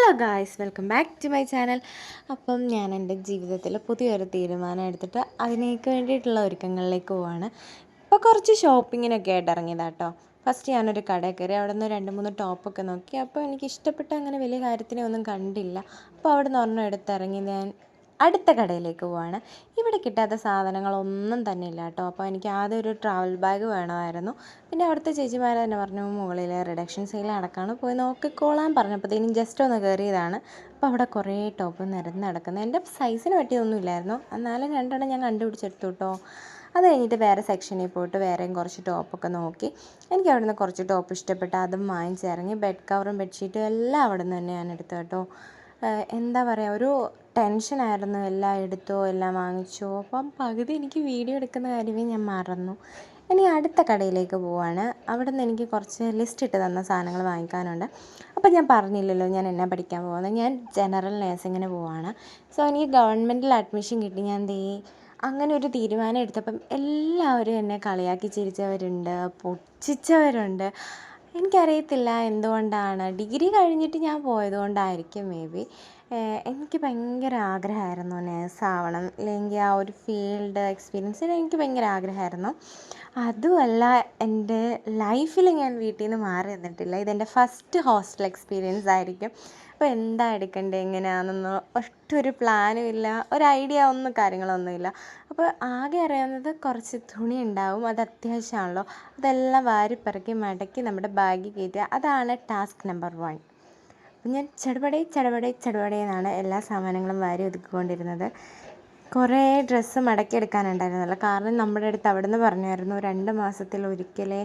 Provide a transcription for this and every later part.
Hello guys, welcome back to my channel. അപ്പം ഞാൻ എൻ്റെ ജീവിതത്തിൽ പുതിയൊരു തീരുമാനം എടുത്തിട്ട് അതിനേക്ക് വേണ്ടിയിട്ടുള്ള ഒരുക്കങ്ങളിലേക്ക് പോവാണ്. ഇപ്പോൾ കുറച്ച് ഷോപ്പിങ്ങിനൊക്കെ ആയിട്ട് ഇറങ്ങിയതാട്ടോ. ഫസ്റ്റ് ഞാനൊരു കടയിൽ കയറി, അവിടെ നിന്ന് 2-3 ടോപ്പൊക്കെ നോക്കി. അപ്പോൾ എനിക്ക് ഇഷ്ടപ്പെട്ട അങ്ങനെ വലിയ കാര്യത്തിനെ ഒന്നും കണ്ടില്ല. അപ്പോൾ അവിടെ നിന്ന് ഒരെണ്ണം എടുത്തിറങ്ങി ഞാൻ അടുത്ത കടയിലേക്ക് പോവാണ്. ഇവിടെ കിട്ടാത്ത സാധനങ്ങളൊന്നും തന്നെ ഇല്ല കേട്ടോ. അപ്പോൾ എനിക്ക് ആദ്യം ഒരു ട്രാവൽ ബാഗ് വേണമായിരുന്നു. പിന്നെ അവിടുത്തെ ചേച്ചിമാർ തന്നെ പറഞ്ഞു മുകളിൽ റിഡക്ഷൻ സെയിൽ നടക്കാണ്, പോയി നോക്കിക്കോളാൻ പറഞ്ഞപ്പോഴത്തേനും ജസ്റ്റ് ഒന്ന് കയറിയതാണ്. അപ്പോൾ അവിടെ കുറേ ടോപ്പ് നിരന്ന് നടക്കുന്നത്. എൻ്റെ സൈസിന് പറ്റിയതൊന്നും ഇല്ലായിരുന്നു, എന്നാലും 2 ഞാൻ കണ്ടുപിടിച്ചെടുത്തു കേട്ടോ. അത് കഴിഞ്ഞിട്ട് വേറെ സെക്ഷനിൽ പോയിട്ട് വേറെയും കുറച്ച് ടോപ്പൊക്കെ നോക്കി. എനിക്ക് അവിടെ നിന്ന് കുറച്ച് ടോപ്പ് ഇഷ്ടപ്പെട്ട് അതും വാങ്ങിച്ചിറങ്ങി. ബെഡ് കവറും ബെഡ്ഷീറ്റും എല്ലാം അവിടെ നിന്ന് തന്നെ ഞാൻ എടുത്തു കേട്ടോ. എന്താ പറയുക, ഒരു ടെൻഷനായിരുന്നു. എല്ലാം എടുത്തോ, എല്ലാം വാങ്ങിച്ചോ. അപ്പം പകുതി എനിക്ക് വീഡിയോ എടുക്കുന്ന കാര്യമേ ഞാൻ മറന്നു. ഇനി അടുത്ത കടയിലേക്ക് പോവാണ്. അവിടെ നിന്ന് എനിക്ക് കുറച്ച് ലിസ്റ്റ് ഇട്ട് തന്ന സാധനങ്ങൾ വാങ്ങിക്കാനുണ്ട്. അപ്പം ഞാൻ പറഞ്ഞില്ലല്ലോ ഞാൻ എന്നാ പഠിക്കാൻ പോകുന്നത്. ഞാൻ ജനറൽ നേഴ്സിങ്ങിന് പോവാണ്. സോ എനിക്ക് ഗവൺമെൻറ്റിൽ അഡ്മിഷൻ കിട്ടി. ഞാൻ അങ്ങനെ ഒരു തീരുമാനം എടുത്തപ്പം എല്ലാവരും എന്നെ കളിയാക്കി ചിരിച്ചവരുണ്ട്, പുച്ഛിച്ചവരുണ്ട്. എനിക്കറിയത്തില്ല എന്തുകൊണ്ടാണ്. ഡിഗ്രി കഴിഞ്ഞിട്ട് ഞാൻ പോയതുകൊണ്ടായിരിക്കും മേ ബി. എനിക്ക് ഭയങ്കര ആഗ്രഹമായിരുന്നു നേഴ്സാവണം, അല്ലെങ്കിൽ ആ ഒരു ഫീൽഡ് എക്സ്പീരിയൻസിന് എനിക്ക് ഭയങ്കര ആഗ്രഹമായിരുന്നു. അതുമല്ല, എൻ്റെ ലൈഫിൽ ഞാൻ വീട്ടിൽ നിന്ന് മാറി നിന്നിട്ടില്ല. ഇതെൻ്റെ ഫസ്റ്റ് ഹോസ്റ്റൽ എക്സ്പീരിയൻസ് ആയിരിക്കും. അപ്പോൾ എന്താ എടുക്കേണ്ടത്, എങ്ങനെയാണെന്നോ ഒറ്റൊരു പ്ലാനും ഇല്ല, ഒരു ഐഡിയ ഒന്നും കാര്യങ്ങളൊന്നുമില്ല. അപ്പോൾ ആകെ അറിയാവുന്നത് കുറച്ച് തുണി ഉണ്ടാവും, അത് അത്യാവശ്യമാണല്ലോ. അതെല്ലാം വാരിപ്പെറുക്കി മടക്കി നമ്മുടെ ബാഗിൽ കയറ്റുക, അതാണ് ടാസ്ക് നമ്പർ 1. അപ്പം ഞാൻ ചടപടേ എന്നാണ് എല്ലാ സാമാനങ്ങളും വാരി ഒതുക്കിക്കൊണ്ടിരുന്നത്. കുറേ ഡ്രസ്സ് മടക്കിയെടുക്കാനുണ്ടായിരുന്നല്ലോ, കാരണം നമ്മുടെ അടുത്ത് അവിടെ നിന്ന് പറഞ്ഞായിരുന്നു 2 മാസത്തിലൊരിക്കലേ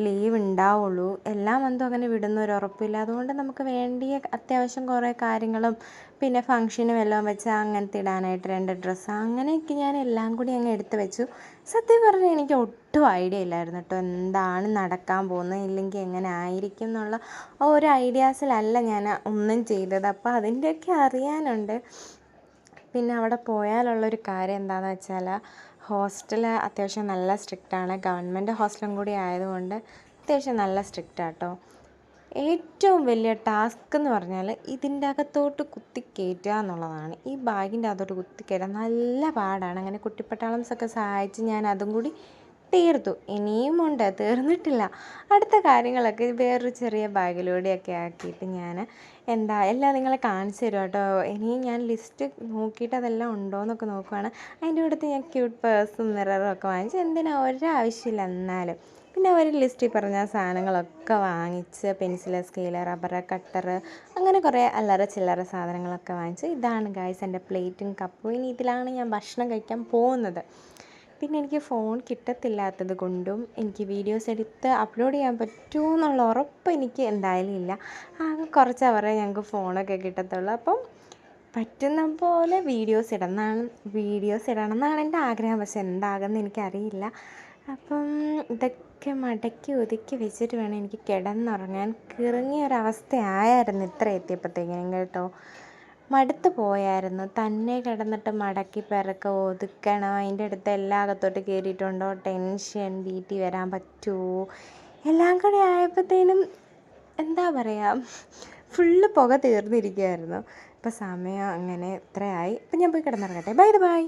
ലീവ് ഉണ്ടാവുള്ളൂ, എല്ലാ മന്തും അങ്ങനെ വിടുന്ന ഒരു ഉറപ്പില്ല. അതുകൊണ്ട് നമുക്ക് വേണ്ടിയ അത്യാവശ്യം കുറേ കാര്യങ്ങളും പിന്നെ ഫംഗ്ഷനും എല്ലാം വെച്ച് അങ്ങനത്തെ ഇടാനായിട്ട് 2 ഡ്രസ്സ്, അങ്ങനെയൊക്കെ ഞാൻ എല്ലാം കൂടി അങ്ങ് എടുത്ത് വെച്ചു. സത്യം പറഞ്ഞാൽ എനിക്ക് ഒട്ടും ഐഡിയ ഇല്ലായിരുന്നു കേട്ടോ, എന്താണ് നടക്കാൻ പോകുന്നത്, ഇല്ലെങ്കിൽ എങ്ങനെ ആയിരിക്കും എന്നുള്ള ഒരു ഐഡിയാസിലല്ല ഞാൻ ഒന്നും ചെയ്തത്. അപ്പോൾ അതിൻ്റെയൊക്കെ അറിയാനുണ്ട്. പിന്നെ അവിടെ പോയാലുള്ളൊരു കാര്യം എന്താണെന്ന് വെച്ചാൽ, ഹോസ്റ്റൽ അത്യാവശ്യം നല്ല സ്ട്രിക്റ്റാണ്. ഗവൺമെൻറ് ഹോസ്റ്റലും കൂടി ആയതുകൊണ്ട് അത്യാവശ്യം നല്ല സ്ട്രിക്റ്റാണ് കേട്ടോ. ഏറ്റവും വലിയ ടാസ്ക് എന്ന് പറഞ്ഞാൽ ഇതിൻ്റെ അകത്തോട്ട് കുത്തിക്കയറ്റുക എന്നുള്ളതാണ്. ഈ ബാഗിൻ്റെ അകത്തോട്ട് കുത്തിക്കയറ്റാൻ നല്ല പാടാണ്. അങ്ങനെ കുട്ടിപ്പട്ടാളംസൊക്കെ സഹായിച്ച് ഞാൻ അതും കൂടി തീർത്തു. ഇനിയുമുണ്ട്, തീർന്നിട്ടില്ല. അടുത്ത കാര്യങ്ങളൊക്കെ വേറൊരു ചെറിയ ബാഗിലൂടെയൊക്കെ ആക്കിയിട്ട് ഞാൻ എല്ലാം നിങ്ങളെ കാണിച്ചു തരും കേട്ടോ. ഇനിയും ഞാൻ ലിസ്റ്റ് നോക്കിയിട്ട് അതെല്ലാം ഉണ്ടോ എന്നൊക്കെ നോക്കുവാണ്. അതിൻ്റെ കൂട്ടത്തിൽ ഞാൻ ക്യൂട്ട് പേഴ്സും മിററും ഒക്കെ വാങ്ങിച്ച്, എന്തിനാ ഒരാവശ്യമില്ല എന്നാലും. പിന്നെ അവർ ലിസ്റ്റിൽ പറഞ്ഞ സാധനങ്ങളൊക്കെ വാങ്ങിച്ച്, പെൻസില്, സ്കെയില്, റബ്ബറ്, കട്ടറ്, അങ്ങനെ കുറേ അല്ലറ ചില്ലറ സാധനങ്ങളൊക്കെ വാങ്ങിച്ച്. ഇതാണ് ഗായ്സ് എൻ്റെ പ്ലേറ്റും കപ്പും. ഇനി ഇതിലാണ് ഞാൻ ഭക്ഷണം കഴിക്കാൻ പോകുന്നത്. പിന്നെ എനിക്ക് ഫോൺ കിട്ടത്തില്ലാത്തത് കൊണ്ടും എനിക്ക് വീഡിയോസ് എടുത്ത് അപ്ലോഡ് ചെയ്യാൻ പറ്റുമോ എന്നുള്ള ഉറപ്പ് എനിക്ക് എന്തായാലും ഇല്ല. ആകെ കുറച്ച് അവരെ ഞങ്ങൾക്ക് ഫോണൊക്കെ കിട്ടത്തുള്ളൂ. അപ്പം പറ്റുന്ന പോലെ വീഡിയോസ് ഇടണം എന്നാണ് എൻ്റെ ആഗ്രഹം. പക്ഷെ എന്താകുമെന്ന് എനിക്കറിയില്ല. അപ്പം ഇതൊക്കെ മടക്കി ഒതുക്കി വെച്ചിട്ട് വേണം എനിക്ക് കിടന്നുറങ്ങാൻ. കിറങ്ങിയൊരവസ്ഥയായിരുന്നു ഇത്ര എത്തിയപ്പോഴത്തേക്കിനും കേട്ടോ. മടുത്ത് പോയായിരുന്നു. തന്നെ കിടന്നിട്ട് മടക്കി പെറുക്കുക, ഒതുക്കണം, അതിൻ്റെ അടുത്ത് എല്ലാം അകത്തോട്ട് കയറിയിട്ടുണ്ടോ, ടെൻഷൻ, വീട്ടിൽ വരാൻ പറ്റുമോ, എല്ലാം കൂടി ആയപ്പോഴത്തേനും എന്താ പറയുക, ഫുള്ള് പുക തീർന്നിരിക്കുകയായിരുന്നു. ഇപ്പോൾ സമയം അങ്ങനെ ഇത്രയായി. ഇപ്പം ഞാൻ പോയി കിടന്നിറങ്ങട്ടെ. ബൈ.